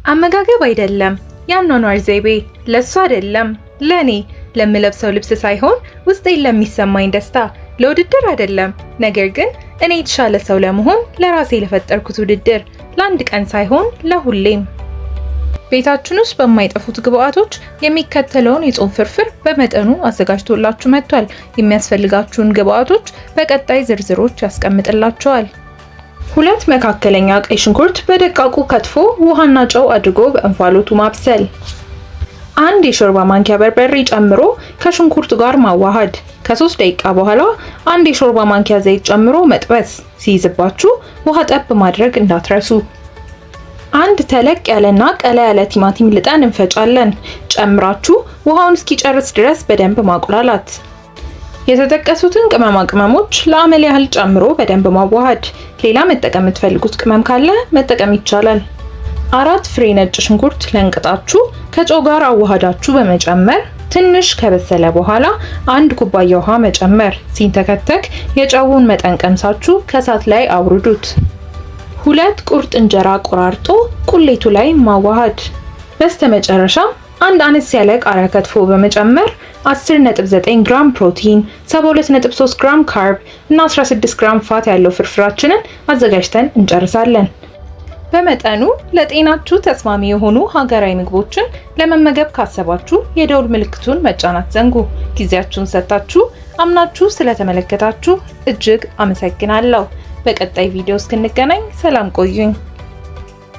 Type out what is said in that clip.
አመጋገብ አይደለም ያኗኗር ዘይቤ፣ ለሱ አይደለም ለኔ ለምለብሰው ልብስ ሳይሆን ውስጤን ለሚሰማኝ ደስታ፣ ለውድድር አይደለም ነገር ግን እኔ የተሻለ ሰው ለመሆን ለራሴ ለፈጠርኩት ውድድር፣ ለአንድ ቀን ሳይሆን ለሁሌም። ቤታችን ውስጥ በማይጠፉት ግብአቶች የሚከተለውን የጾም ፍርፍር በመጠኑ አዘጋጅቶላችሁ መጥቷል። የሚያስፈልጋችሁን ግብአቶች በቀጣይ ዝርዝሮች ያስቀምጥላችኋል። 2 መካከለኛ ቀይ ሽንኩርት በደቃቁ ከትፎ ውሃና ጨው አድርጎ በእንፋሎቱ ማብሰል። 1 የሾርባ ማንኪያ በርበሬ ጨምሮ ከሽንኩርቱ ጋር ማዋሃድ። ከ3 ደቂቃ በኋላ 1 የሾርባ ማንኪያ ዘይት ጨምሮ መጥበስ። ሲይዝባችሁ ውሃ ጠብ ማድረግ እንዳትረሱ። 1 ተለቅ ያለና ቀላ ያለ ቲማቲም ልጠን እንፈጫለን። ጨምራችሁ ውሃውን እስኪጨርስ ድረስ በደንብ ማቁላላት። የተጠቀሱትን ቅመማ ቅመሞች ለአመል ያህል ጨምሮ በደንብ ማዋሃድ። ሌላ መጠቀም የምትፈልጉት ቅመም ካለ መጠቀም ይቻላል። 4 ፍሬ ነጭ ሽንኩርት ለንቅጣችሁ ከጨው ጋር አዋሃዳችሁ በመጨመር ትንሽ ከበሰለ በኋላ 1 ኩባያ ውሃ መጨመር። ሲንተከተክ የጨውን መጠን ቀምሳችሁ ከእሳት ላይ አውርዱት። 2 ቁርጥ እንጀራ ቆራርጦ ቁሌቱ ላይ ማዋሃድ። በስተመጨረሻ 1 አነስ ያለ ቃሪያ ከትፎ በመጨመር 10.9 ግራም ፕሮቲን፣ 72.3 ግራም ካርብ እና 16 ግራም ፋት ያለው ፍርፍራችንን አዘጋጅተን እንጨርሳለን። በመጠኑ ለጤናችሁ ተስማሚ የሆኑ ሀገራዊ ምግቦችን ለመመገብ ካሰባችሁ የደውል ምልክቱን መጫን አትዘንጉ። ጊዜያችሁን ሰጥታችሁ አምናችሁ ስለተመለከታችሁ እጅግ አመሰግናለሁ። በቀጣይ ቪዲዮ እስክንገናኝ ሰላም ቆዩኝ።